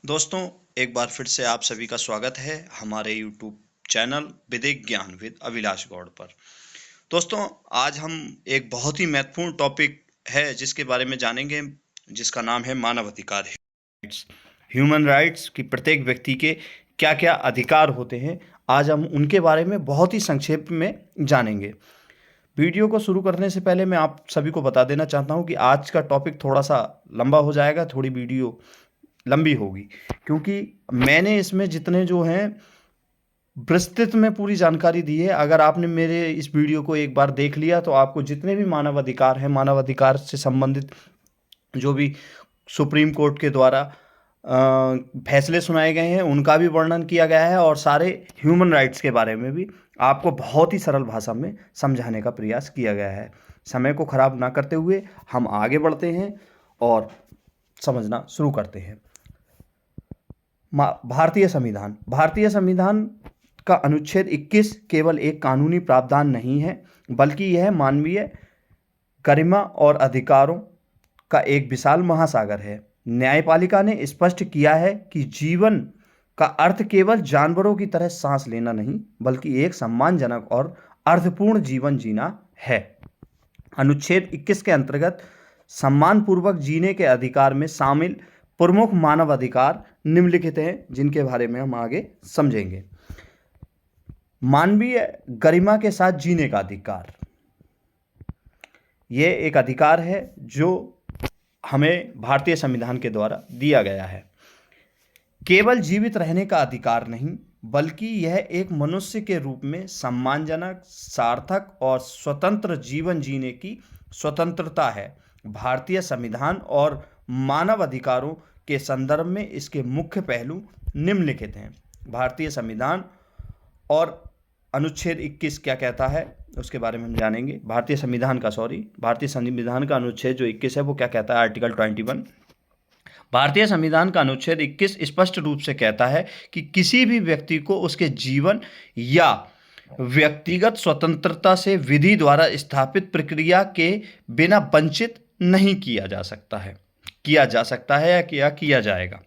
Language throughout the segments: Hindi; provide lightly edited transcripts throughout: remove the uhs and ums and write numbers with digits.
दोस्तों, एक बार फिर से आप सभी का स्वागत है हमारे YouTube चैनल विदिक ज्ञान विद अभिलाष गौड़ पर। दोस्तों, आज हम एक बहुत ही महत्वपूर्ण टॉपिक है जिसके बारे में जानेंगे, जिसका नाम है मानव अधिकार। ह्यूमन राइट्स की प्रत्येक व्यक्ति के क्या क्या अधिकार होते हैं, आज हम उनके बारे में बहुत ही संक्षेप में जानेंगे। वीडियो को शुरू करने से पहले मैं आप सभी को बता देना चाहता हूं कि आज का टॉपिक थोड़ा सा लंबा हो जाएगा, थोड़ी वीडियो लंबी होगी, क्योंकि मैंने इसमें जितने जो हैं विस्तृत में पूरी जानकारी दी है। अगर आपने मेरे इस वीडियो को एक बार देख लिया तो आपको जितने भी मानव अधिकार हैं, मानव अधिकार से संबंधित जो भी सुप्रीम कोर्ट के द्वारा फैसले सुनाए गए हैं उनका भी वर्णन किया गया है, और सारे ह्यूमन राइट्स के बारे में भी आपको बहुत ही सरल भाषा में समझाने का प्रयास किया गया है। समय को खराब ना करते हुए हम आगे बढ़ते हैं और समझना शुरू करते हैं। भारतीय संविधान का अनुच्छेद 21 केवल एक कानूनी प्रावधान नहीं है, बल्कि यह मानवीय गरिमा और अधिकारों का एक विशाल महासागर है। न्यायपालिका ने स्पष्ट किया है कि जीवन का अर्थ केवल जानवरों की तरह सांस लेना नहीं, बल्कि एक सम्मानजनक और अर्थपूर्ण जीवन जीना है। अनुच्छेद 21 के अंतर्गत सम्मानपूर्वक जीने के अधिकार में शामिल प्रमुख मानव अधिकार निम्नलिखित हैं, जिनके बारे में हम आगे समझेंगे। मानवीय गरिमा के साथ जीने का अधिकार, यह एक अधिकार है जो हमें भारतीय संविधान के द्वारा दिया गया है। केवल जीवित रहने का अधिकार नहीं, बल्कि यह एक मनुष्य के रूप में सम्मानजनक, सार्थक और स्वतंत्र जीवन जीने की स्वतंत्रता है। भारतीय संविधान और मानव अधिकारों के संदर्भ में इसके मुख्य पहलू निम्नलिखित हैं। भारतीय संविधान और अनुच्छेद 21 क्या कहता है उसके बारे में हम जानेंगे। भारतीय संविधान का अनुच्छेद जो 21 है वो क्या कहता है। आर्टिकल 21, भारतीय संविधान का अनुच्छेद 21 स्पष्ट रूप से कहता है कि किसी भी व्यक्ति को उसके जीवन या व्यक्तिगत स्वतंत्रता से विधि द्वारा स्थापित प्रक्रिया के बिना वंचित नहीं किया जा सकता है या किया जाएगा।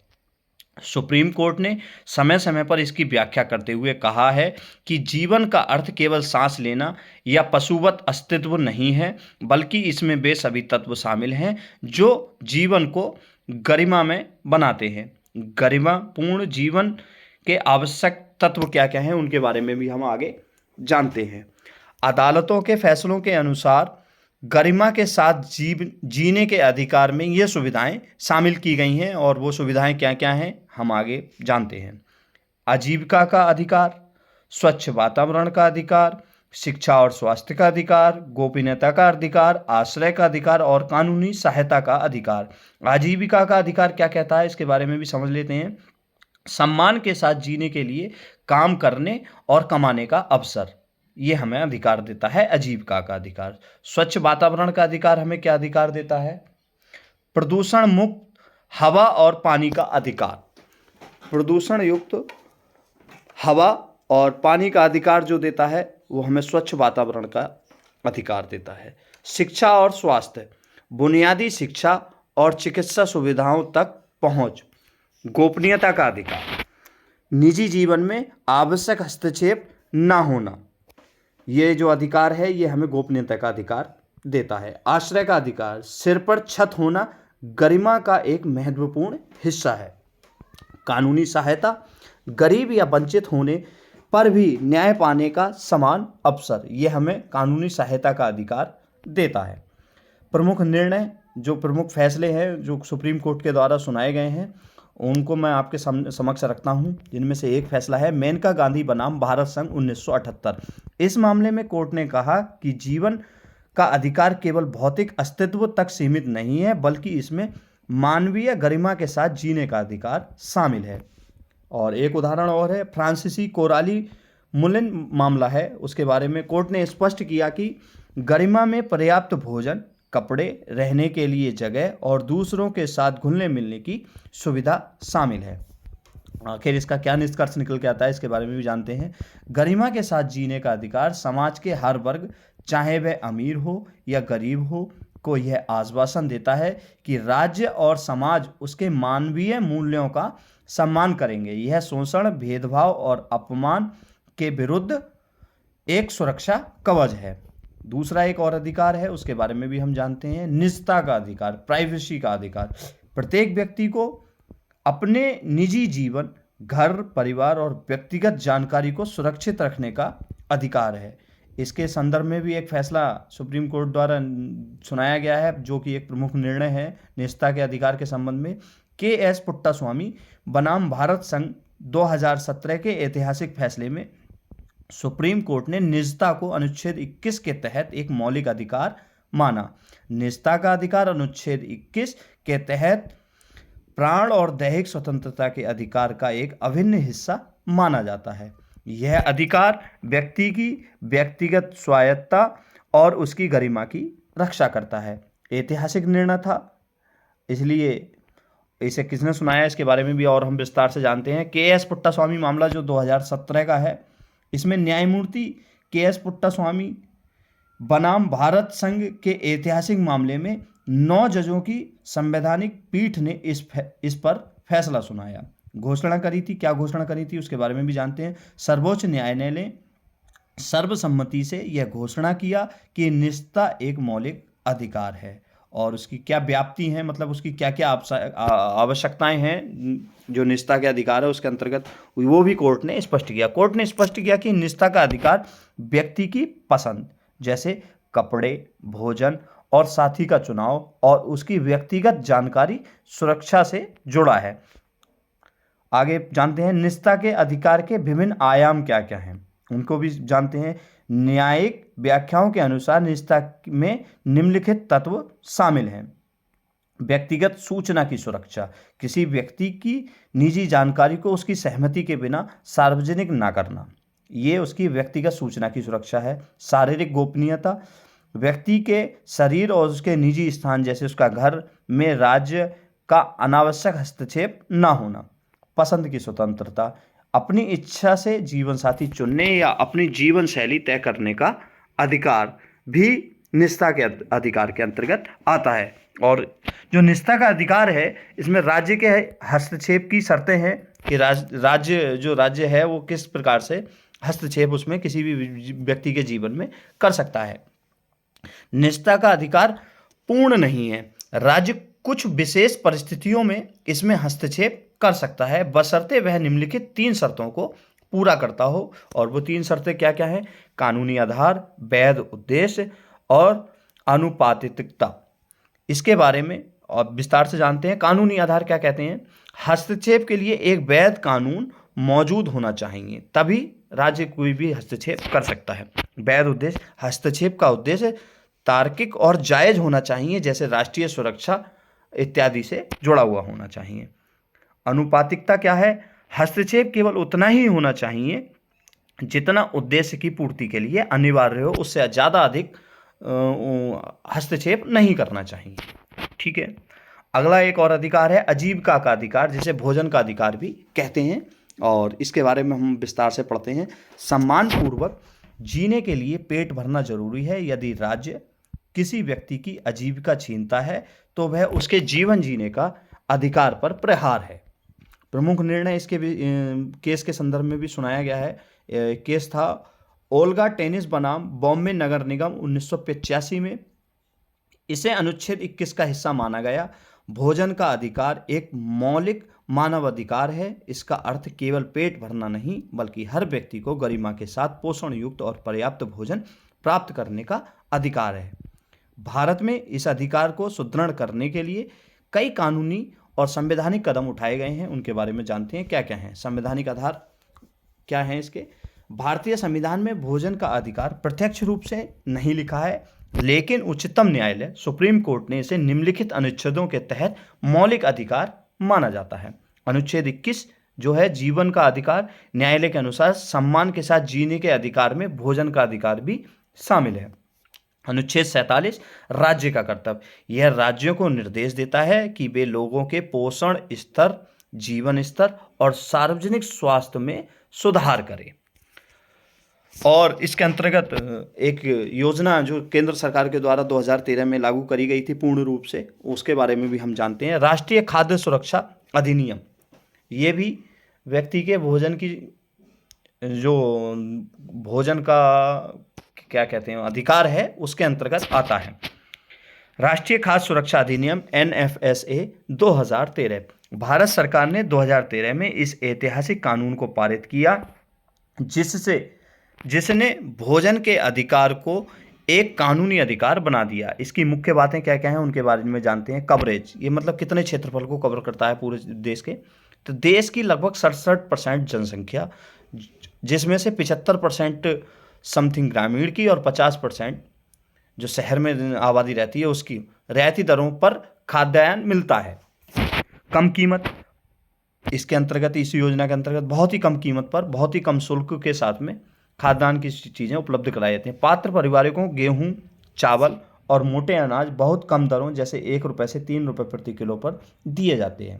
सुप्रीम कोर्ट ने समय समय पर इसकी व्याख्या करते हुए कहा है कि जीवन का अर्थ केवल सांस लेना या पशुवत अस्तित्व नहीं है, बल्कि इसमें वे सभी तत्व शामिल हैं जो जीवन को गरिमा में बनाते हैं। गरिमापूर्ण जीवन के आवश्यक तत्व क्या क्या हैं उनके बारे में भी हम आगे जानते हैं। अदालतों के फैसलों के अनुसार गरिमा के साथ जीने के अधिकार में ये सुविधाएं शामिल की गई हैं, और वो सुविधाएं क्या क्या हैं हम आगे जानते हैं। आजीविका का अधिकार, स्वच्छ वातावरण का अधिकार, शिक्षा और स्वास्थ्य का अधिकार, गोपनीयता का अधिकार, आश्रय का अधिकार और कानूनी सहायता का अधिकार। आजीविका का अधिकार क्या कहता है इसके बारे में भी समझ लेते हैं। सम्मान के साथ जीने के लिए काम करने और कमाने का अवसर, ये हमें अधिकार देता है आजीविका का अधिकार। स्वच्छ वातावरण का अधिकार हमें क्या अधिकार देता है। प्रदूषण मुक्त हवा और पानी का अधिकार, प्रदूषण युक्त हवा और पानी का अधिकार जो देता है वो हमें स्वच्छ वातावरण का अधिकार देता है। शिक्षा और स्वास्थ्य, बुनियादी शिक्षा और चिकित्सा सुविधाओं तक पहुंच। गोपनीयता का अधिकार, निजी जीवन में आवश्यक हस्तक्षेप ना होना, ये जो अधिकार है ये हमें गोपनीयता का अधिकार देता है। आश्रय का अधिकार, सिर पर छत होना गरिमा का एक महत्वपूर्ण हिस्सा है। कानूनी सहायता, गरीब या वंचित होने पर भी न्याय पाने का समान अवसर, ये हमें कानूनी सहायता का अधिकार देता है। प्रमुख निर्णय, जो प्रमुख फैसले हैं जो सुप्रीम कोर्ट के द्वारा सुनाए गए हैं उनको मैं आपके समक्ष रखता हूं, जिनमें से एक फैसला है मेनका गांधी बनाम भारत संघ 1978। इस मामले में कोर्ट ने कहा कि जीवन का अधिकार केवल भौतिक अस्तित्व तक सीमित नहीं है, बल्कि इसमें मानवीय गरिमा के साथ जीने का अधिकार शामिल है। और एक उदाहरण और है, फ्रांसीसी कोराली मुलिन मामला है, उसके बारे में कोर्ट ने स्पष्ट किया कि गरिमा में पर्याप्त भोजन, कपड़े, रहने के लिए जगह और दूसरों के साथ घुलने मिलने की सुविधा शामिल है। आखिर इसका क्या निष्कर्ष निकल के आता है इसके बारे में भी जानते हैं। गरिमा के साथ जीने का अधिकार समाज के हर वर्ग, चाहे वह अमीर हो या गरीब हो, को यह आश्वासन देता है कि राज्य और समाज उसके मानवीय मूल्यों का सम्मान करेंगे। यह शोषण, भेदभाव और अपमान के विरुद्ध एक सुरक्षा कवच है। दूसरा एक और अधिकार है, उसके बारे में भी हम जानते हैं, निजता का अधिकार, प्राइवेसी का अधिकार। प्रत्येक व्यक्ति को अपने निजी जीवन, घर, परिवार और व्यक्तिगत जानकारी को सुरक्षित रखने का अधिकार है। इसके संदर्भ में भी एक फैसला सुप्रीम कोर्ट द्वारा सुनाया गया है, जो कि एक प्रमुख निर्णय है निजता के अधिकार के संबंध में। के.एस. पुट्टास्वामी बनाम भारत संघ 2017 के ऐतिहासिक फैसले में सुप्रीम कोर्ट ने निजता को अनुच्छेद 21 के तहत एक मौलिक अधिकार माना। निजता का अधिकार अनुच्छेद 21 के तहत प्राण और दैहिक स्वतंत्रता के अधिकार का एक अभिन्न हिस्सा माना जाता है। यह अधिकार व्यक्ति की व्यक्तिगत स्वायत्तता और उसकी गरिमा की रक्षा करता है। ऐतिहासिक निर्णय था, इसलिए इसे किसने सुनाया इसके बारे में भी और हम विस्तार से जानते हैं। के.एस. पुट्टास्वामी मामला जो 2017 का है, इसमें न्यायमूर्ति के.एस. पुट्टास्वामी बनाम भारत संघ के ऐतिहासिक मामले में 9 जजों की संवैधानिक पीठ ने इस पर फैसला सुनाया, घोषणा करी थी। क्या घोषणा करी थी उसके बारे में भी जानते हैं। सर्वोच्च न्यायालय ने सर्वसम्मति से यह घोषणा किया कि निजता एक मौलिक अधिकार है और उसकी क्या व्याप्ति है, मतलब उसकी क्या क्या आवश्यकताएं हैं जो निजता के अधिकार है उसके अंतर्गत, वो भी कोर्ट ने स्पष्ट किया। कोर्ट ने स्पष्ट किया कि निजता का अधिकार व्यक्ति की पसंद, जैसे कपड़े, भोजन और साथी का चुनाव और उसकी व्यक्तिगत जानकारी सुरक्षा से जुड़ा है। आगे जानते हैं निजता के अधिकार के विभिन्न आयाम क्या क्या हैं, उनको भी जानते हैं। न्यायिक व्याख्याओं के अनुसार निजता में निम्नलिखित तत्व शामिल हैं। व्यक्तिगत सूचना की सुरक्षा, किसी व्यक्ति की निजी जानकारी को उसकी सहमति के बिना सार्वजनिक ना करना, ये उसकी व्यक्तिगत सूचना की सुरक्षा है। शारीरिक गोपनीयता, व्यक्ति के शरीर और उसके निजी स्थान जैसे उसका घर में राज्य का अनावश्यक हस्तक्षेप ना होना। पसंद की स्वतंत्रता, अपनी इच्छा से जीवन साथी चुनने या अपनी जीवन शैली तय करने का अधिकार भी निजता के अधिकार के अंतर्गत आता है। और जो निजता का अधिकार है इसमें राज्य के हस्तक्षेप की शर्तें हैं कि राज्य है वो किस प्रकार से हस्तक्षेप उसमें किसी भी व्यक्ति के जीवन में कर सकता है। निजता का अधिकार पूर्ण नहीं है, राज्य कुछ विशेष परिस्थितियों में इसमें हस्तक्षेप कर सकता है, बशर्ते वह निम्नलिखित 3 शर्तों को पूरा करता हो। और वो 3 शर्तें क्या क्या हैं? कानूनी आधार, वैध उद्देश्य और अनुपातिकता। इसके बारे में और विस्तार से जानते हैं। कानूनी आधार क्या कहते हैं? हस्तक्षेप के लिए एक वैध कानून मौजूद होना चाहिए, तभी राज्य कोई भी हस्तक्षेप कर सकता है। वैध उद्देश्य, हस्तक्षेप का उद्देश्य तार्किक और जायज होना चाहिए, जैसे राष्ट्रीय सुरक्षा इत्यादि से जुड़ा हुआ होना चाहिए। अनुपातिकता क्या है? हस्तक्षेप केवल उतना ही होना चाहिए जितना उद्देश्य की पूर्ति के लिए अनिवार्य हो, उससे ज़्यादा अधिक हस्तक्षेप नहीं करना चाहिए। ठीक है। अगला एक और अधिकार है आजीविका का अधिकार, जिसे भोजन का अधिकार भी कहते हैं, और इसके बारे में हम विस्तार से पढ़ते हैं। सम्मानपूर्वक जीने के लिए पेट भरना जरूरी है। यदि राज्य किसी व्यक्ति की आजीविका छीनता है तो वह उसके जीवन जीने का अधिकार पर प्रहार है। प्रमुख निर्णय इसके केस के संदर्भ में भी सुनाया गया है। केस था ओल्गा टेनिस बनाम बॉम्बे नगर निगम 1985 में। इसे अनुच्छेद 21 का हिस्सा माना गया। भोजन का अधिकार एक मौलिक मानव अधिकार है। इसका अर्थ केवल पेट भरना नहीं, बल्कि हर व्यक्ति को गरिमा के साथ पोषण युक्त और पर्याप्त भोजन प्राप्त करने का अधिकार है। भारत में इस अधिकार को सुदृढ़ करने के लिए कई कानूनी और संवैधानिक कदम उठाए गए हैं, उनके बारे में जानते हैं। क्या क्या हैं संवैधानिक आधार, क्या हैं इसके? भारतीय संविधान में भोजन का अधिकार प्रत्यक्ष रूप से नहीं लिखा है, लेकिन उच्चतम न्यायालय सुप्रीम कोर्ट ने इसे निम्नलिखित अनुच्छेदों के तहत मौलिक अधिकार माना जाता है। अनुच्छेद 21 जो है जीवन का अधिकार, न्यायालय के अनुसार सम्मान के साथ जीने के अधिकार में भोजन का अधिकार भी शामिल है। अनुच्छेद 47 राज्य का कर्तव्य, यह राज्यों को निर्देश देता है कि वे लोगों के पोषण स्तर, जीवन स्तर और सार्वजनिक स्वास्थ्य में सुधार करें। और इसके अंतर्गत एक योजना जो केंद्र सरकार के द्वारा 2013 में लागू करी गई थी पूर्ण रूप से, उसके बारे में भी हम जानते हैं। राष्ट्रीय खाद्य सुरक्षा अधिनियम, ये भी व्यक्ति के भोजन की जो भोजन का क्या कहते हैं अधिकार है उसके अंतर्गत आता है। राष्ट्रीय खाद्य सुरक्षा अधिनियम NFSA 2013, भारत सरकार ने 2013 में इस ऐतिहासिक कानून को पारित किया जिसने भोजन के अधिकार को एक कानूनी अधिकार बना दिया। इसकी मुख्य बातें क्या क्या हैं उनके बारे में जानते हैं। कवरेज, ये मतलब कितने क्षेत्रफल को कवर करता है पूरे देश के। तो देश की लगभग 67% जनसंख्या, जिसमें से 75% समथिंग ग्रामीण की और 50% जो शहर में आबादी रहती है उसकी, रियायती दरों पर खाद्यान्न मिलता है। कम कीमत, इसके अंतर्गत, इस योजना के अंतर्गत बहुत ही कम कीमत पर बहुत ही कम शुल्क के साथ में खाद्यान्न की चीज़ें उपलब्ध कराई जाती हैं। पात्र परिवारों को गेहूं, चावल और मोटे अनाज बहुत कम दरों जैसे 1 रुपये से 3 रुपये प्रति किलो पर दिए जाते हैं।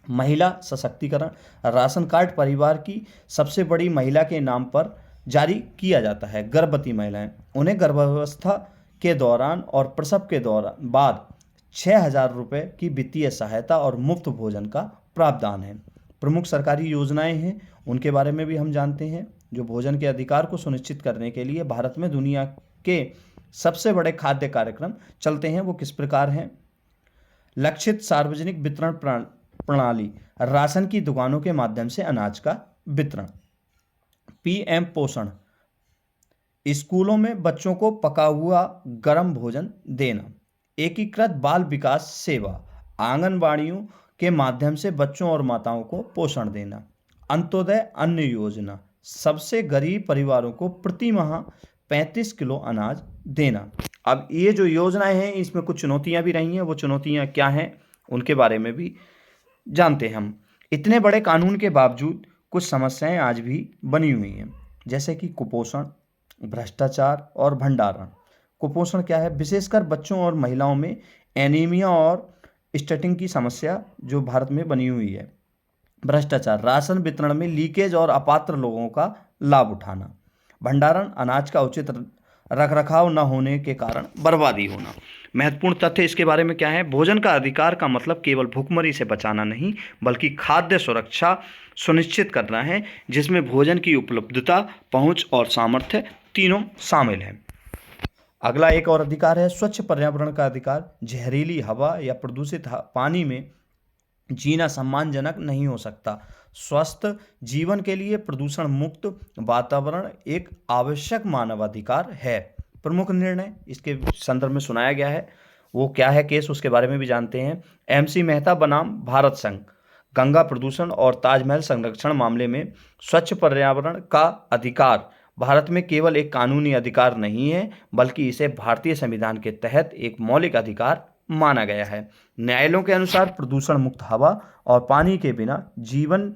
महिला सशक्तिकरण, राशन कार्ड परिवार की सबसे बड़ी महिला के नाम पर जारी किया जाता है। गर्भवती महिलाएं, उन्हें गर्भावस्था के दौरान और प्रसव के दौरान बाद 6,000 रुपये की वित्तीय सहायता और मुफ्त भोजन का प्रावधान है। प्रमुख सरकारी योजनाएं हैं उनके बारे में भी हम जानते हैं। जो भोजन के अधिकार को सुनिश्चित करने के लिए भारत में दुनिया के सबसे बड़े खाद्य कार्यक्रम चलते हैं, वो किस प्रकार हैं। लक्षित सार्वजनिक वितरण प्रणाली, राशन की दुकानों के माध्यम से अनाज का वितरण। PM पोषण, स्कूलों में बच्चों को पका हुआ गर्म भोजन देना। एकीकृत बाल विकास सेवा, आंगनबाड़ियों के माध्यम से बच्चों और माताओं को पोषण देना। अंत्योदय अन्न योजना, सबसे गरीब परिवारों को प्रति माह 35 किलो अनाज देना। अब ये जो योजनाएं हैं इसमें कुछ चुनौतियां भी रही हैं, वो चुनौतियां क्या हैं उनके बारे में भी जानते हैं हम। इतने बड़े कानून के बावजूद कुछ समस्याएं आज भी बनी हुई हैं, जैसे कि कुपोषण, भ्रष्टाचार और भंडारण। कुपोषण क्या है? विशेषकर बच्चों और महिलाओं में एनीमिया और स्टटिंग की समस्या जो भारत में बनी हुई है। भ्रष्टाचार, राशन वितरण में लीकेज और अपात्र लोगों का लाभ उठाना। भंडारण, अनाज का उचित रखरखाव न होने के कारण बर्बादी होना। महत्वपूर्ण तथ्य इसके बारे में क्या है? भोजन का अधिकार का मतलब केवल भुखमरी से बचाना नहीं, बल्कि खाद्य सुरक्षा सुनिश्चित करना है, जिसमें भोजन की उपलब्धता, पहुंच और सामर्थ्य तीनों शामिल हैं। अगला एक और अधिकार है स्वच्छ पर्यावरण का अधिकार। जहरीली हवा या प्रदूषित पानी में जीना सम्मानजनक नहीं हो सकता। स्वस्थ जीवन के लिए प्रदूषण मुक्त वातावरण एक आवश्यक मानवाधिकार है। प्रमुख निर्णय इसके संदर्भ में सुनाया गया है, वो क्या है केस, उसके बारे में भी जानते हैं। MC मेहता बनाम भारत संघ, गंगा प्रदूषण और ताजमहल संरक्षण मामले में स्वच्छ पर्यावरण का अधिकार भारत में केवल एक कानूनी अधिकार नहीं है, बल्कि इसे भारतीय संविधान के तहत एक मौलिक अधिकार माना गया है। न्यायालयों के अनुसार प्रदूषण मुक्त हवा और पानी के बिना जीवन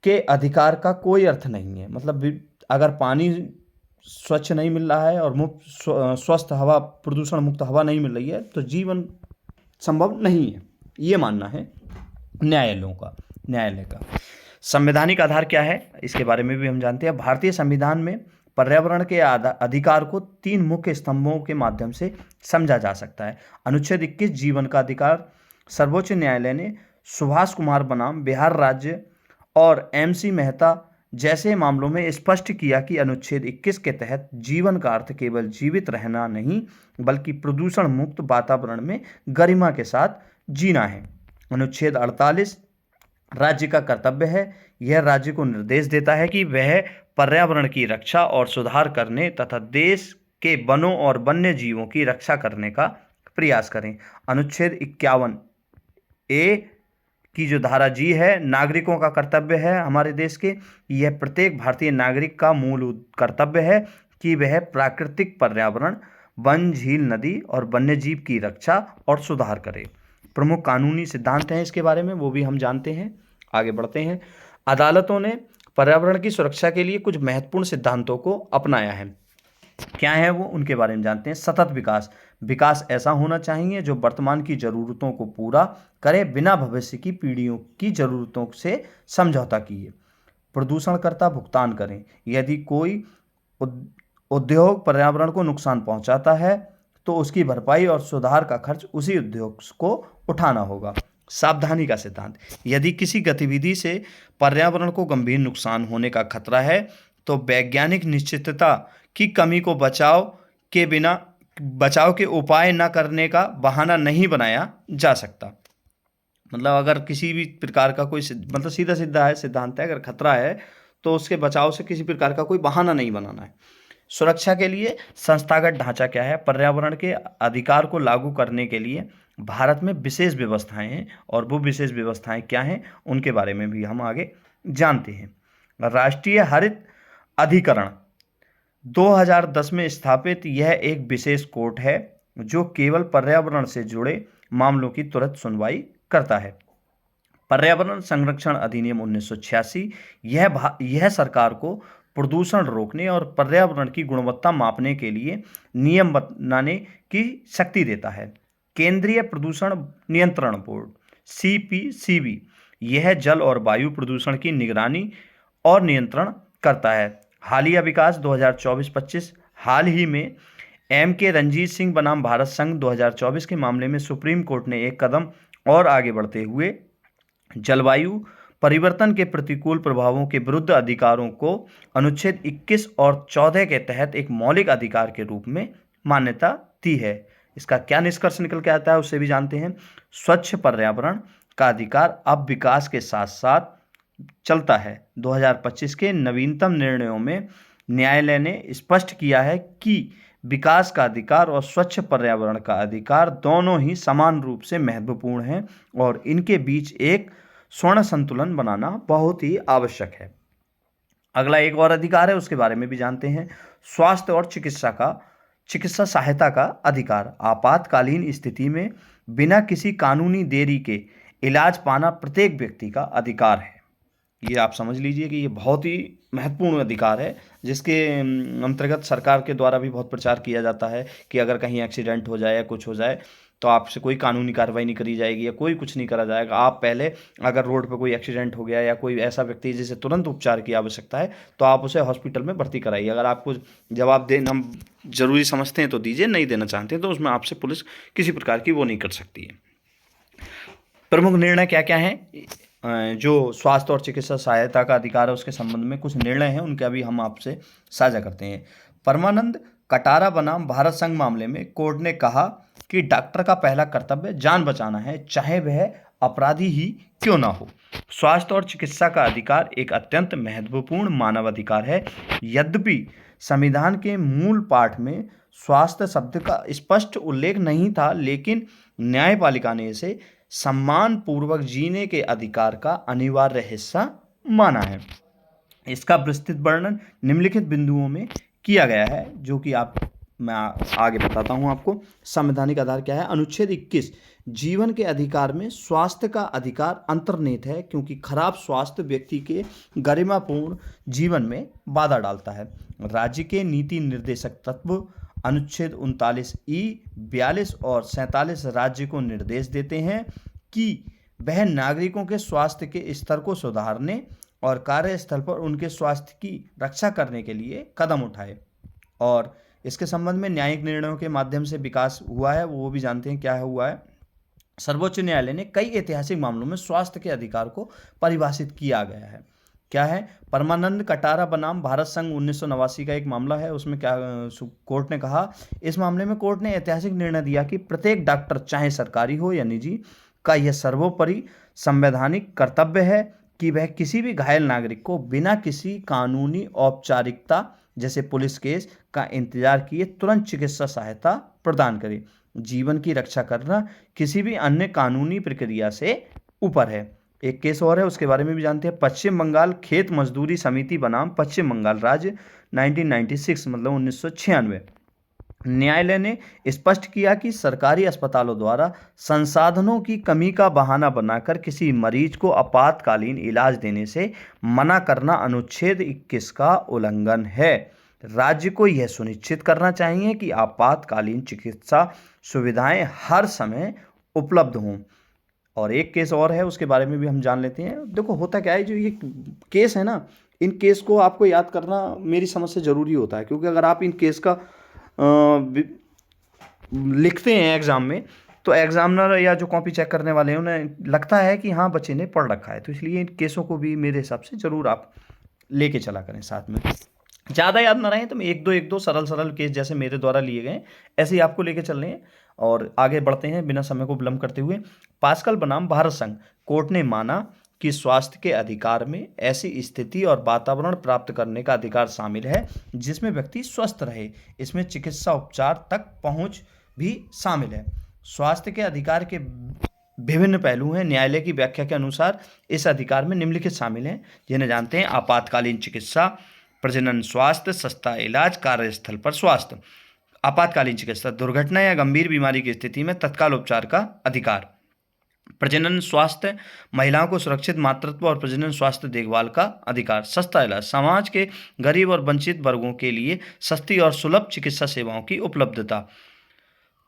के अधिकार का कोई अर्थ नहीं है। मतलब अगर पानी स्वच्छ नहीं मिल रहा है और मुफ्त स्वस्थ हवा, प्रदूषण मुक्त हवा नहीं मिल रही है, तो जीवन संभव नहीं है, ये मानना है न्यायालय का। संवैधानिक आधार क्या है इसके बारे में भी हम जानते हैं। भारतीय संविधान में पर्यावरण के अधिकार को 3 मुख्य स्तंभों के माध्यम से समझा जा सकता है। अनुच्छेद 21 जीवन का अधिकार, सर्वोच्च न्यायालय ने सुभाष कुमार बनाम बिहार राज्य और MC मेहता जैसे मामलों में स्पष्ट किया कि अनुच्छेद 21 के तहत जीवन का अर्थ केवल जीवित रहना नहीं, बल्कि प्रदूषण मुक्त वातावरण में गरिमा के साथ जीना है। अनुच्छेद 48 राज्य का कर्तव्य है। यह राज्य को निर्देश देता है कि वह पर्यावरण की रक्षा और सुधार करने तथा देश के वनों और वन्य जीवों की रक्षा करने का प्रयास करें। अनुच्छेद 51 ए की जो धारा G है, नागरिकों का कर्तव्य है हमारे देश के, यह प्रत्येक भारतीय नागरिक का मूल कर्तव्य है कि वह प्राकृतिक पर्यावरण, वन, झील, नदी और वन्य जीव की रक्षा और सुधार करे। प्रमुख कानूनी सिद्धांत हैं इसके बारे में, वो भी हम जानते हैं। आगे बढ़ते हैं। अदालतों ने पर्यावरण की सुरक्षा के लिए कुछ महत्वपूर्ण सिद्धांतों को अपनाया है। क्या है वो, उनके बारे में जानते हैं। सतत विकास ऐसा होना चाहिए जो वर्तमान की जरूरतों को पूरा करे, बिना भविष्य की पीढ़ियों की जरूरतों से समझौता किए। प्रदूषणकर्ता भुगतान करें। यदि कोई उद्योग पर्यावरण को नुकसान पहुंचाता है तो उसकी भरपाई और सुधार का खर्च उसी उद्योग को उठाना होगा। सावधानी का सिद्धांत: यदि किसी गतिविधि से पर्यावरण को गंभीर नुकसान होने का खतरा है तो वैज्ञानिक निश्चितता की कमी को बचाव के उपाय न करने का बहाना नहीं बनाया जा सकता। मतलब अगर किसी भी प्रकार का कोई मतलब सीधा सीधा है सिद्धांत है, अगर खतरा है तो उसके बचाव से किसी प्रकार का कोई बहाना नहीं बनाना है। सुरक्षा के लिए संस्थागत ढांचा क्या है? पर्यावरण के अधिकार को लागू करने के लिए भारत में विशेष व्यवस्थाएं हैं, और वो विशेष व्यवस्थाएं क्या हैं उनके बारे में भी हम आगे जानते हैं। राष्ट्रीय हरित अधिकरण 2010 में स्थापित यह एक विशेष कोर्ट है जो केवल पर्यावरण से जुड़े मामलों की त्वरित सुनवाई करता है। पर्यावरण संरक्षण अधिनियम 1986 यह सरकार को प्रदूषण रोकने और पर्यावरण की गुणवत्ता मापने के लिए नियम बनाने की शक्ति देता है। केंद्रीय प्रदूषण नियंत्रण बोर्ड CPCB यह जल और वायु प्रदूषण की निगरानी और नियंत्रण करता है। हालिया विकास 2024-25 हाल ही में MK रंजीत सिंह बनाम भारत संघ 2024 के मामले में सुप्रीम कोर्ट ने एक कदम और आगे बढ़ते हुए जलवायु परिवर्तन के प्रतिकूल प्रभावों के विरुद्ध अधिकारों को अनुच्छेद 21 और 14 के तहत एक मौलिक अधिकार के रूप में मान्यता दी है। इसका क्या निष्कर्ष निकल के आता है उसे भी जानते हैं। स्वच्छ पर्यावरण का अधिकार अब विकास के साथ साथ चलता है। 2025 के नवीनतम निर्णयों में न्यायालय ने स्पष्ट किया है कि विकास का अधिकार और स्वच्छ पर्यावरण का अधिकार दोनों ही समान रूप से महत्वपूर्ण हैं और इनके बीच एक स्वर्ण संतुलन बनाना बहुत ही आवश्यक है। अगला एक और अधिकार है, उसके बारे में भी जानते हैं। स्वास्थ्य और चिकित्सा सहायता का अधिकार। आपातकालीन स्थिति में बिना किसी कानूनी देरी के इलाज पाना प्रत्येक व्यक्ति का अधिकार है। ये आप समझ लीजिए कि ये बहुत ही महत्वपूर्ण अधिकार है, जिसके अंतर्गत सरकार के द्वारा भी बहुत प्रचार किया जाता है कि अगर कहीं एक्सीडेंट हो जाए या कुछ हो जाए तो आपसे कोई कानूनी कार्रवाई नहीं करी जाएगी या कोई कुछ नहीं करा जाएगा। आप पहले अगर रोड पर कोई एक्सीडेंट हो गया या कोई ऐसा व्यक्ति जिसे तुरंत उपचार की आवश्यकता है तो आप उसे हॉस्पिटल में भर्ती कराइए। अगर आपको जवाब देना जरूरी समझते हैं तो दीजिए, नहीं देना चाहते हैं तो उसमें आपसे पुलिस किसी प्रकार की वो नहीं कर सकती है। प्रमुख निर्णय क्या क्या हैं जो स्वास्थ्य और चिकित्सा सहायता का अधिकार है उसके संबंध में कुछ निर्णय हैं, उनका भी हम आपसे साझा करते हैं। परमानंद कटारा बनाम भारत संघ मामले में कोर्ट ने कहा कि डॉक्टर का पहला कर्तव्य जान बचाना है, चाहे वह अपराधी ही क्यों ना हो। स्वास्थ्य और चिकित्सा का अधिकार एक अत्यंत महत्वपूर्ण मानव अधिकार है। यद्यपि संविधान के मूल पाठ में स्वास्थ्य शब्द का स्पष्ट उल्लेख नहीं था, लेकिन न्यायपालिका ने इसे सम्मान पूर्वक जीने के अधिकार का अनिवार्य हिस्सा माना है। इसका विस्तृत वर्णन निम्नलिखित बिंदुओं में किया गया है, जो कि मैं आगे बताता हूं आपको। संवैधानिक आधार क्या है? अनुच्छेद 21 जीवन के अधिकार में स्वास्थ्य का अधिकार अंतर्निहित है, क्योंकि खराब स्वास्थ्य व्यक्ति के गरिमापूर्ण जीवन में बाधा डालता है। राज्य के नीति निर्देशक तत्व अनुच्छेद 39E 42 और 47 राज्य को निर्देश देते हैं कि वह नागरिकों के स्वास्थ्य के स्तर को सुधारने और कार्यस्थल पर उनके स्वास्थ्य की रक्षा करने के लिए कदम उठाए। और इसके संबंध में न्यायिक निर्णयों के माध्यम से विकास हुआ है, वो भी जानते हैं क्या हुआ है। सर्वोच्च न्यायालय ने कई ऐतिहासिक मामलों में स्वास्थ्य के अधिकार को परिभाषित किया गया है। क्या है? परमानंद कटारा बनाम भारत संघ 1989 का एक मामला है, उसमें क्या कोर्ट ने कहा, इस मामले में कोर्ट ने ऐतिहासिक निर्णय दिया कि प्रत्येक डॉक्टर, चाहे सरकारी हो या निजी, का यह सर्वोपरि संवैधानिक कर्तव्य है कि वह किसी भी घायल नागरिक को बिना किसी कानूनी औपचारिकता जैसे पुलिस केस का इंतजार किए तुरंत चिकित्सा सहायता प्रदान करे। जीवन की रक्षा करना किसी भी अन्य कानूनी प्रक्रिया से ऊपर है। एक केस और है, उसके बारे में भी जानते हैं। पश्चिम बंगाल खेत मजदूरी समिति बनाम पश्चिम बंगाल राज्य 1996 मतलब 1996। न्यायालय ने स्पष्ट किया कि सरकारी अस्पतालों द्वारा संसाधनों की कमी का बहाना बनाकर किसी मरीज को आपातकालीन इलाज देने से मना करना अनुच्छेद 21 का उल्लंघन है। राज्य को यह सुनिश्चित करना चाहिए कि आपातकालीन चिकित्सा सुविधाएं हर समय उपलब्ध हों। और एक केस और है, उसके बारे में भी हम जान लेते हैं। देखो होता क्या है, जो ये केस है ना, इन केस को आपको याद करना मेरी समझ से ज़रूरी होता है, क्योंकि अगर आप इन केस का लिखते हैं एग्ज़ाम में, तो एग्जामिनर या जो कॉपी चेक करने वाले हैं उन्हें लगता है कि हाँ बच्चे ने पढ़ रखा है। तो इसलिए इन केसों को भी मेरे हिसाब से ज़रूर आप लेके चला करें साथ में। ज़्यादा याद ना रहे तो मैं एक दो सरल सरल केस जैसे मेरे द्वारा लिए गए ऐसे ही आपको लेके चलने हैं। और आगे बढ़ते हैं बिना समय को विलंब करते हुए। पास्कल बनाम भारत संघ। कोर्ट ने माना कि स्वास्थ्य के अधिकार में ऐसी स्थिति और वातावरण प्राप्त करने का अधिकार शामिल है जिसमें व्यक्ति स्वस्थ रहे। इसमें चिकित्सा उपचार तक पहुंच भी शामिल है। स्वास्थ्य के अधिकार के विभिन्न पहलू हैं। न्यायालय की व्याख्या के अनुसार इस अधिकार में निम्नलिखित शामिल हैं, जिन्हें जानते हैं। आपातकालीन चिकित्सा, प्रजनन स्वास्थ्य, सस्ता इलाज, कार्यस्थल पर स्वास्थ्य। आपातकालीन चिकित्सा, दुर्घटना या गंभीर बीमारी की स्थिति में तत्काल उपचार का अधिकार। प्रजनन स्वास्थ्य, महिलाओं को सुरक्षित मातृत्व और प्रजनन स्वास्थ्य देखभाल का अधिकार। सस्ता इलाज, समाज के गरीब और वंचित वर्गों के लिए सस्ती और सुलभ चिकित्सा सेवाओं की उपलब्धता।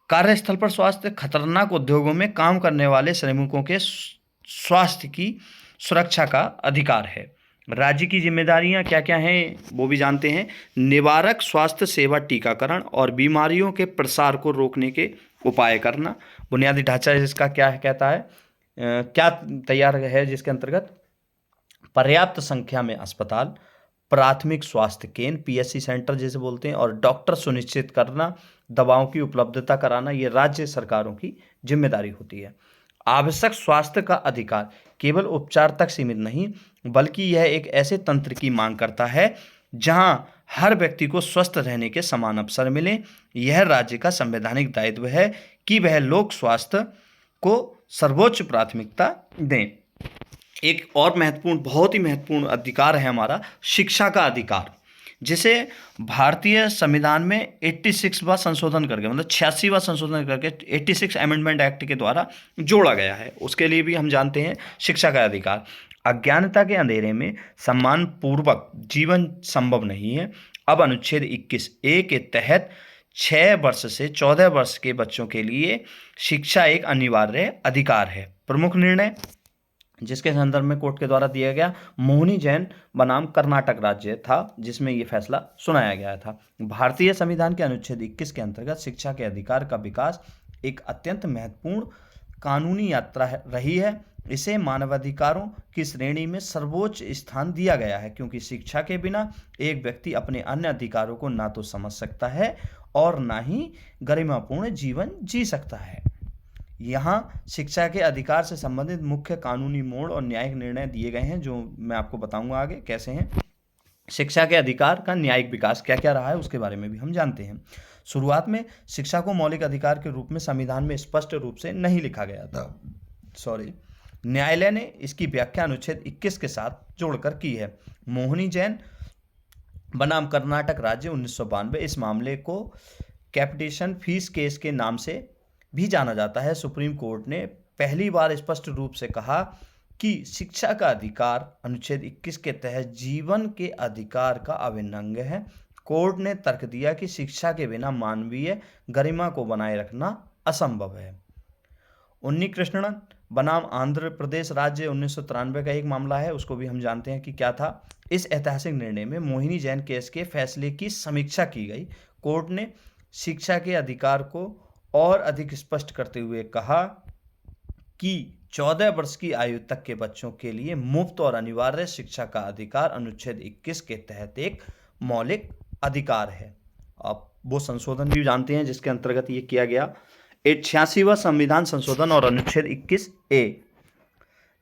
कार्यस्थल पर स्वास्थ्य, खतरनाक उद्योगों में काम करने वाले श्रमिकों के स्वास्थ्य की सुरक्षा का अधिकार है। राज्य की जिम्मेदारियां क्या क्या हैं वो भी जानते हैं। निवारक स्वास्थ्य सेवा, टीकाकरण और बीमारियों के प्रसार को रोकने के उपाय करना। बुनियादी ढांचा इसका क्या कहता है, क्या तैयार है, जिसके अंतर्गत पर्याप्त संख्या में अस्पताल, प्राथमिक स्वास्थ्य केंद्र, पीएचसी सेंटर जैसे बोलते हैं, और डॉक्टर सुनिश्चित करना, दवाओं की उपलब्धता कराना, ये राज्य सरकारों की जिम्मेदारी होती है। आवश्यक स्वास्थ्य का अधिकार केवल उपचार तक सीमित नहीं, बल्कि यह एक ऐसे तंत्र की मांग करता है जहां हर व्यक्ति को स्वस्थ रहने के समान अवसर मिले। यह राज्य का संवैधानिक दायित्व है कि वह लोक स्वास्थ्य को सर्वोच्च प्राथमिकता दें। एक और महत्वपूर्ण, बहुत ही महत्वपूर्ण अधिकार है हमारा शिक्षा का अधिकार, जिसे भारतीय संविधान में 86वां संशोधन करके, मतलब 86वां संशोधन करके 86 अमेंडमेंट एक्ट के द्वारा जोड़ा गया है। उसके लिए भी हम जानते हैं शिक्षा का अधिकार। अज्ञानता के अंधेरे में सम्मान पूर्वक जीवन संभव नहीं है। अब अनुच्छेद 21A के तहत 6 वर्ष से 14 वर्ष के बच्चों के लिए शिक्षा एक अनिवार्य अधिकार है। प्रमुख निर्णय जिसके संदर्भ में कोर्ट के द्वारा दिया गया, मोहिनी जैन बनाम कर्नाटक राज्य था, जिसमें यह फैसला सुनाया गया था। भारतीय संविधान के अनुच्छेद 21 के अंतर्गत शिक्षा के अधिकार का विकास एक अत्यंत महत्वपूर्ण कानूनी यात्रा रही है। इसे मानवाधिकारों की श्रेणी में सर्वोच्च स्थान दिया गया है, क्योंकि शिक्षा के बिना एक व्यक्ति अपने अन्य अधिकारों को ना तो समझ सकता है और ना ही गरिमापूर्ण जीवन जी सकता है। यहाँ शिक्षा के अधिकार से संबंधित मुख्य कानूनी मोड़ और न्यायिक निर्णय दिए गए हैं, जो मैं आपको बताऊंगा आगे कैसे हैं। शिक्षा के अधिकार का न्यायिक विकास क्या क्या रहा है उसके बारे में भी हम जानते हैं। शुरुआत में शिक्षा को मौलिक अधिकार के रूप में संविधान में स्पष्ट रूप से नहीं लिखा गया था। न्यायालय ने इसकी व्याख्या अनुच्छेद 21 के साथ जोड़कर की है। मोहिनी जैन बनाम कर्नाटक राज्य 1992, इस मामले को कैपिटेशन फीस केस के नाम से भी जाना जाता है। सुप्रीम कोर्ट ने पहली बार स्पष्ट रूप से कहा कि शिक्षा का अधिकार अनुच्छेद 21 के तहत जीवन के अधिकार का अभिन्न अंग है। कोर्ट ने तर्क दिया कि शिक्षा के बिना मानवीय गरिमा को बनाए रखना असंभव है। उन्नीकृष्णन बनाम आंध्र प्रदेश राज्य 1993 का एक मामला है, उसको भी हम जानते हैं कि क्या था। इस ऐतिहासिक निर्णय में मोहिनी जैन केस के फैसले की समीक्षा की गई। कोर्ट ने शिक्षा के अधिकार को और अधिक स्पष्ट करते हुए कहा कि 14 वर्ष की आयु तक के बच्चों के लिए मुफ्त और अनिवार्य शिक्षा का अधिकार अनुच्छेद 21 के तहत एक मौलिक अधिकार है। आप वो संशोधन भी जानते हैं जिसके अंतर्गत ये किया गया, 86वां संविधान संशोधन और अनुच्छेद 21A।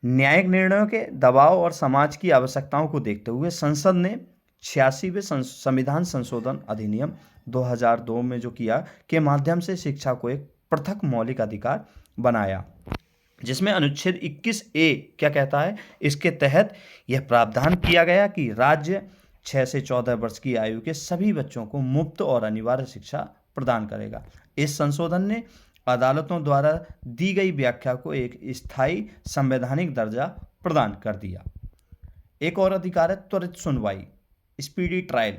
न्यायिक निर्णयों के दबाव और समाज की आवश्यकताओं को देखते हुए संसद ने 86वें संविधान संशोधन अधिनियम 2002 में जो किया के माध्यम से शिक्षा को एक पृथक मौलिक अधिकार बनाया, जिसमें अनुच्छेद 21A क्या कहता है, इसके तहत यह प्रावधान किया गया कि राज्य 6 से 14 वर्ष की आयु के सभी बच्चों को मुफ्त और अनिवार्य शिक्षा प्रदान करेगा। इस संशोधन ने अदालतों द्वारा दी गई व्याख्या को एक स्थायी संवैधानिक दर्जा प्रदान कर दिया। एक और अधिकार है त्वरित सुनवाई, स्पीडी ट्रायल,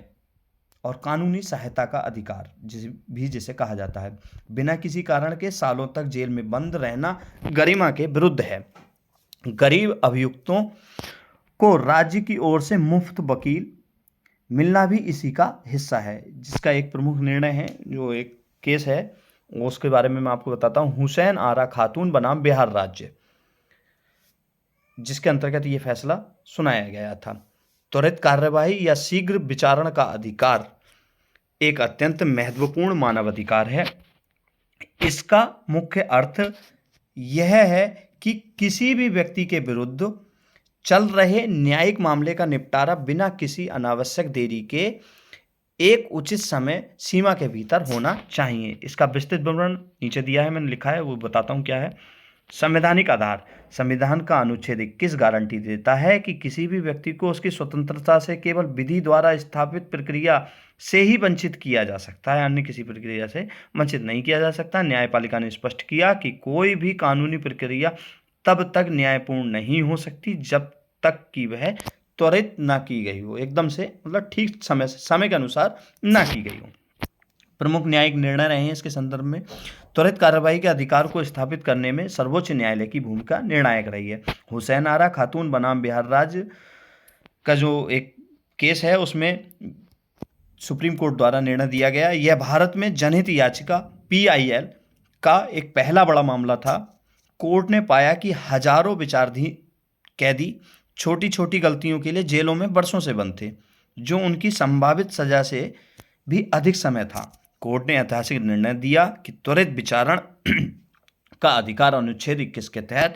और कानूनी सहायता का अधिकार जिसे कहा जाता है। बिना किसी कारण के सालों तक जेल में बंद रहना गरिमा के विरुद्ध है। गरीब अभियुक्तों को राज्य की ओर से मुफ्त वकील मिलना भी इसी का हिस्सा है, जिसका एक प्रमुख निर्णय है, जो एक केस है उसके बारे में मैं आपको बताता हूँ। हुसैन आरा खातून बनाम बिहार राज्य, जिसके अंतर्गत ये फैसला सुनाया गया था। त्वरित कार्यवाही या शीघ्र विचारण का अधिकार एक अत्यंत महत्वपूर्ण मानव अधिकार है। इसका मुख्य अर्थ यह है कि किसी भी व्यक्ति के विरुद्ध चल रहे न्यायिक मामले का निपटारा बिना किसी अनावश्यक देरी के एक उचित समय सीमा के भीतर होना चाहिए। इसका विस्तृत विवरण नीचे दिया है, मैंने लिखा है, वो बताता हूँ क्या है। संवैधानिक आधार। संविधान का अनुच्छेद 21 गारंटी देता है कि किसी भी व्यक्ति को उसकी स्वतंत्रता से केवल विधि द्वारा स्थापित प्रक्रिया से ही वंचित किया जा सकता है, अन्य किसी प्रक्रिया से वंचित नहीं किया जा सकता। न्यायपालिका ने स्पष्ट किया कि कोई भी कानूनी प्रक्रिया तब तक न्यायपूर्ण नहीं हो सकती जब तक कि वह त्वरित ना की गई हो, एकदम से मतलब ठीक समय के अनुसार ना की गई हो। प्रमुख न्यायिक निर्णय रहे हैं इसके संदर्भ में। त्वरित कार्रवाई के अधिकार को स्थापित करने में सर्वोच्च न्यायालय की भूमिका निर्णायक रही है। हुसैन आरा खातून बनाम बिहार राज्य का जो एक केस है, उसमें सुप्रीम कोर्ट द्वारा निर्णय दिया गया। यह भारत में जनहित याचिका PIL का एक पहला बड़ा मामला था। कोर्ट ने पाया कि हजारों विचाराधीन कैदी छोटी छोटी गलतियों के लिए जेलों में बरसों से बंद थे, जो उनकी संभावित सजा से भी अधिक समय था। कोर्ट ने ऐतिहासिक निर्णय दिया कि त्वरित विचारण का अधिकार अनुच्छेद 21 के तहत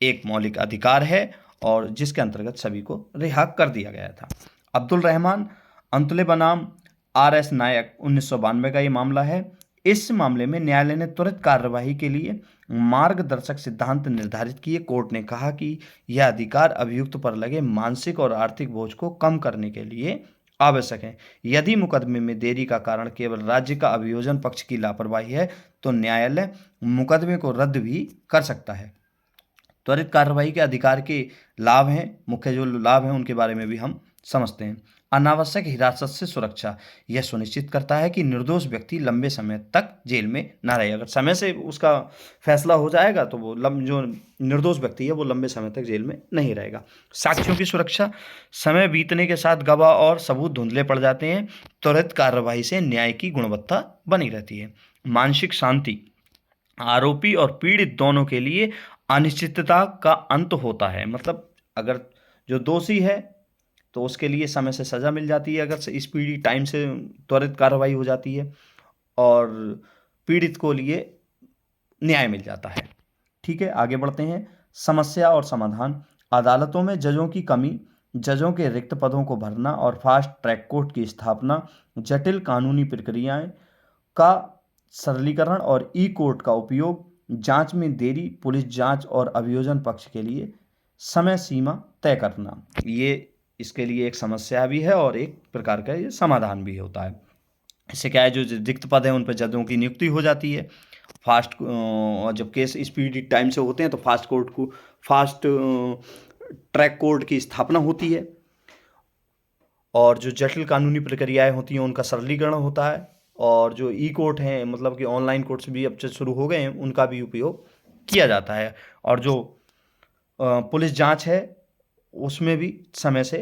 एक मौलिक अधिकार है और जिसके अंतर्गत सभी को रिहा कर दिया गया था। अब्दुल रहमान अंतुले बनाम RS नायक 1992 का ये मामला है। इस मामले में न्यायालय ने त्वरित कार्यवाही के लिए मार्गदर्शक सिद्धांत निर्धारित किए। कोर्ट ने कहा कि यह अधिकार अभियुक्त पर लगे मानसिक और आर्थिक बोझ को कम करने के लिए आवश्यक है। यदि मुकदमे में देरी का कारण केवल राज्य का अभियोजन पक्ष की लापरवाही है तो न्यायालय मुकदमे को रद्द भी कर सकता है। त्वरित कार्रवाई के अधिकार के लाभ हैं, मुख्य जो लाभ हैं उनके बारे में भी हम समझते हैं। अनावश्यक हिरासत से सुरक्षा। यह सुनिश्चित करता है कि निर्दोष व्यक्ति लंबे समय तक जेल में न रहे। अगर समय से उसका फैसला हो जाएगा तो वो जो निर्दोष व्यक्ति है वो लंबे समय तक जेल में नहीं रहेगा। साक्ष्यों की सुरक्षा। समय बीतने के साथ गवाह और सबूत धुंधले पड़ जाते हैं। त्वरित कार्रवाई से न्याय की गुणवत्ता बनी रहती है। मानसिक शांति। आरोपी और पीड़ित दोनों के लिए अनिश्चितता का अंत होता है। मतलब अगर जो दोषी है तो उसके लिए समय से सज़ा मिल जाती है अगर स्पीडी टाइम से त्वरित कार्रवाई हो जाती है, और पीड़ित को लिए न्याय मिल जाता है। ठीक है, आगे बढ़ते हैं। समस्या और समाधान। अदालतों में जजों की कमी, जजों के रिक्त पदों को भरना और फास्ट ट्रैक कोर्ट की स्थापना, जटिल कानूनी प्रक्रियाएं का सरलीकरण और कोर्ट का उपयोग, जांच में देरी, पुलिस जांच और अभियोजन पक्ष के लिए समय सीमा तय करना, ये इसके लिए एक समस्या भी है और एक प्रकार का ये समाधान भी होता है। इससे क्या है, जो रिक्त पद है उन पर जजों की नियुक्ति हो जाती है। फास्ट जब केस स्पीडी टाइम से होते हैं तो फास्ट ट्रैक कोर्ट की स्थापना होती है, और जो जटिल कानूनी प्रक्रियाएं होती हैं उनका सरलीकरण होता है, और जो कोर्ट हैं मतलब कि ऑनलाइन कोर्ट्स भी अब से शुरू हो गए हैं उनका भी उपयोग किया जाता है। और जो पुलिस जांच है उसमें भी समय से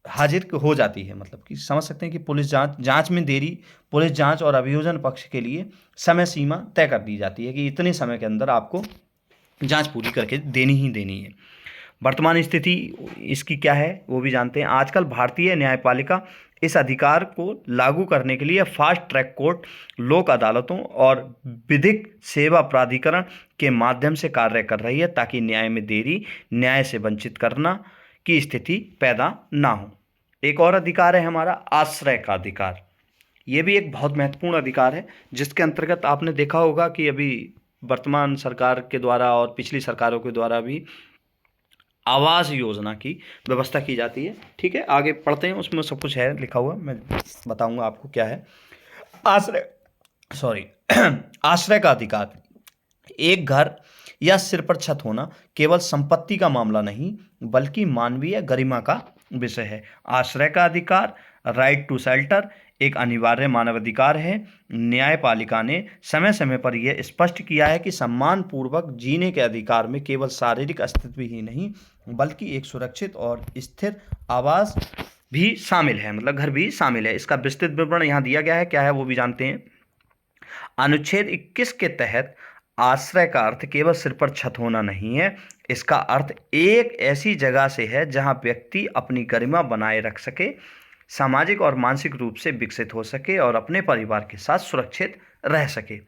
हाजिर हो जाती है। मतलब कि समझ सकते हैं कि पुलिस जांच में देरी, पुलिस जांच और अभियोजन पक्ष के लिए समय सीमा तय कर दी जाती है कि इतने समय के अंदर आपको जांच पूरी करके देनी ही देनी है। वर्तमान स्थिति इसकी क्या है वो भी जानते हैं। आजकल भारतीय न्यायपालिका इस अधिकार को लागू करने के लिए फास्ट ट्रैक कोर्ट, लोक अदालतों और विधिक सेवा प्राधिकरण के माध्यम से कार्य कर रही है ताकि न्याय में देरी, न्याय से वंचित करना की स्थिति पैदा ना हो। एक और अधिकार है हमारा आश्रय का अधिकार। ये भी एक बहुत महत्वपूर्ण अधिकार है, जिसके अंतर्गत आपने देखा होगा कि अभी वर्तमान सरकार के द्वारा और पिछली सरकारों के द्वारा भी आवास योजना की व्यवस्था की जाती है। ठीक है, आगे पढ़ते हैं, उसमें सब कुछ है लिखा हुआ, मैं बताऊंगा आपको क्या है। आश्रय का अधिकार। एक घर या सिर पर छत होना केवल संपत्ति का मामला नहीं बल्कि मानवीय गरिमा का विषय है। आश्रय का अधिकार, राइट टू शेल्टर, एक अनिवार्य मानवाधिकार है। न्यायपालिका ने समय समय पर यह स्पष्ट किया है कि सम्मानपूर्वक जीने के अधिकार में केवल शारीरिक अस्तित्व ही नहीं बल्कि एक सुरक्षित और स्थिर आवास भी शामिल है, मतलब घर भी शामिल है। इसका विस्तृत विवरण यहाँ दिया गया है, क्या है वो भी जानते हैं। अनुच्छेद 21 के तहत आश्रय का अर्थ केवल सिर पर छत होना नहीं है, इसका अर्थ एक ऐसी जगह से है जहां व्यक्ति अपनी गरिमा बनाए रख सके, सामाजिक और मानसिक रूप से विकसित हो सके और अपने परिवार के साथ सुरक्षित रह सके।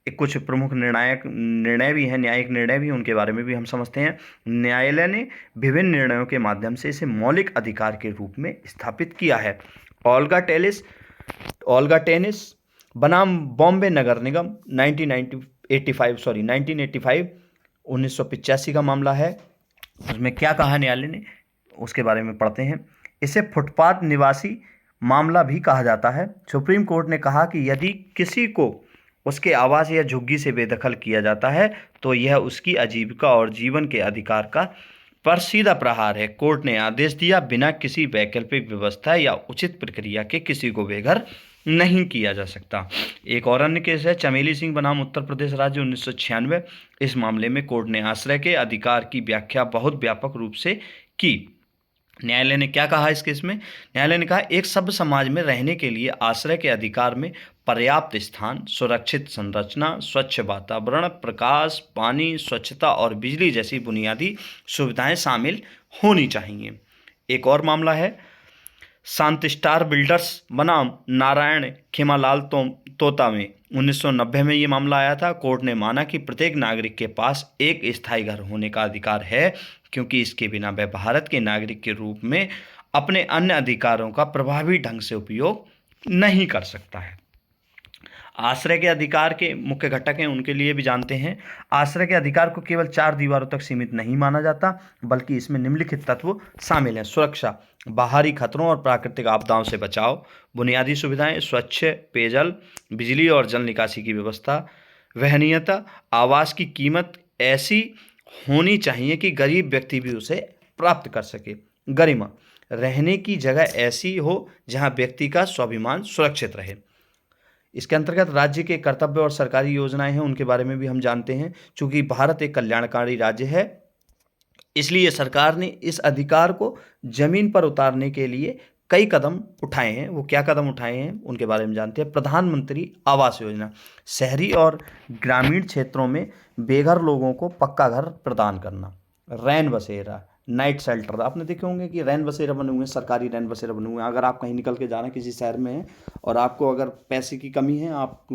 एक कुछ प्रमुख निर्णय भी हैं, न्यायिक निर्णय भी, उनके बारे में भी हम समझते हैं। न्यायालय ने विभिन्न निर्णयों के माध्यम से इसे मौलिक अधिकार के रूप में स्थापित किया है। ओल्गा टेनिस बनाम बॉम्बे नगर निगम 1985 का मामला है। उसमें क्या कहा न्यायालय ने, उसके बारे में पढ़ते हैं। इसे फुटपाथ निवासी मामला भी कहा जाता है। सुप्रीम कोर्ट ने कहा कि यदि किसी को उसके आवास या झुग्गी से बेदखल किया जाता है तो यह उसकी आजीविका और जीवन के अधिकार का पर सीधा प्रहार है। कोर्ट ने आदेश दिया, बिना किसी वैकल्पिक व्यवस्था या उचित प्रक्रिया के किसी को बेघर नहीं किया जा सकता। एक और अन्य केस है चमेली सिंह बनाम उत्तर प्रदेश राज्य 1996। इस मामले में कोर्ट ने आश्रय के अधिकार की व्याख्या बहुत व्यापक रूप से की। न्यायालय ने क्या कहा इस केस में, न्यायालय ने कहा एक सभ्य समाज में रहने के लिए आश्रय के अधिकार में पर्याप्त स्थान, सुरक्षित संरचना, स्वच्छ वातावरण, प्रकाश, पानी, स्वच्छता और बिजली जैसी बुनियादी सुविधाएं शामिल होनी चाहिए। एक और मामला है शांति स्टार बिल्डर्स बनाम नारायण खेमालाल तोता में 1990 में ये मामला आया था। कोर्ट ने माना कि प्रत्येक नागरिक के पास एक स्थायी घर होने का अधिकार है क्योंकि इसके बिना वह भारत के नागरिक के रूप में अपने अन्य अधिकारों का प्रभावी ढंग से उपयोग नहीं कर सकता है। आश्रय के अधिकार के मुख्य घटक हैं, उनके लिए भी जानते हैं। आश्रय के अधिकार को केवल 4 दीवारों तक सीमित नहीं माना जाता बल्कि इसमें निम्नलिखित तत्व शामिल हैं। सुरक्षा, बाहरी खतरों और प्राकृतिक आपदाओं से बचाव, बुनियादी सुविधाएं, स्वच्छ पेयजल, बिजली और जल निकासी की व्यवस्था, वहनीयता, आवास की कीमत ऐसी होनी चाहिए कि गरीब व्यक्ति भी उसे प्राप्त कर सके। गरिमा, रहने की जगह ऐसी हो जहां व्यक्ति का स्वाभिमान सुरक्षित रहे। इसके अंतर्गत राज्य के कर्तव्य और सरकारी योजनाएं हैं, उनके बारे में भी हम जानते हैं। चूंकि भारत एक कल्याणकारी राज्य है इसलिए सरकार ने इस अधिकार को जमीन पर उतारने के लिए कई कदम उठाए हैं। वो क्या कदम उठाए हैं उनके बारे में जानते हैं। प्रधानमंत्री आवास योजना, शहरी और ग्रामीण क्षेत्रों में बेघर लोगों को पक्का घर प्रदान करना। रैन बसेरा, नाइट शेल्टर, आपने देखे होंगे कि रैन बसेरा बने हुए हैं, सरकारी रैन बसेरा बने हुए हैं। अगर आप कहीं निकल के जा रहे हैं किसी शहर में हैं और आपको अगर पैसे की कमी है, आप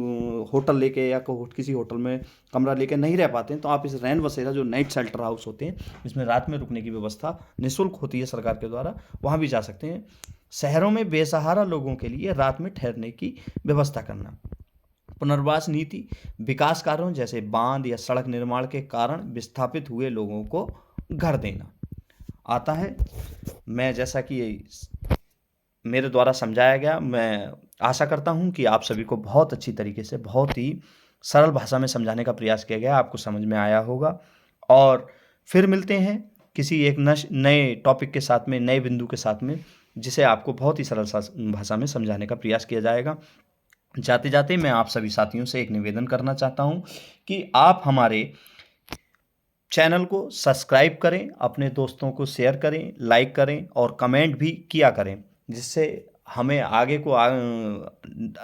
होटल लेके या किसी होटल में कमरा लेके नहीं रह पाते हैं तो आप इस रैन बसेरा जो नाइट शेल्टर हाउस होते हैं इसमें रात में रुकने की व्यवस्था निःशुल्क होती है सरकार के द्वारा, वहाँ भी जा सकते हैं। शहरों में बेसहारा लोगों के लिए रात में ठहरने की व्यवस्था करना। पुनर्वास नीति, विकास कार्यों जैसे बांध या सड़क निर्माण के कारण विस्थापित हुए लोगों को घर देना आता है। मैं जैसा कि मेरे द्वारा समझाया गया, मैं आशा करता हूं कि आप सभी को बहुत अच्छी तरीके से, बहुत ही सरल भाषा में समझाने का प्रयास किया गया, आपको समझ में आया होगा। और फिर मिलते हैं किसी एक नए टॉपिक के साथ में, नए बिंदु के साथ में, जिसे आपको बहुत ही सरल भाषा में समझाने का प्रयास किया जाएगा। जाते जाते मैं आप सभी साथियों से एक निवेदन करना चाहता हूं कि आप हमारे चैनल को सब्सक्राइब करें, अपने दोस्तों को शेयर करें, लाइक करें और कमेंट भी किया करें, जिससे हमें आगे को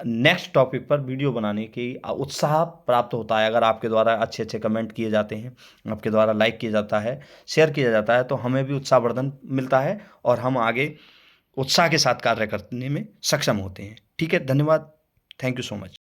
नेक्स्ट टॉपिक पर वीडियो बनाने की उत्साह प्राप्त होता है। अगर आपके द्वारा अच्छे अच्छे कमेंट किए जाते हैं, आपके द्वारा लाइक किया जाता है, शेयर किया जाता है, तो हमें भी उत्साहवर्धन मिलता है और हम आगे उत्साह के साथ कार्य करने में सक्षम होते हैं। ठीक है, धन्यवाद, थैंक यू सो मच।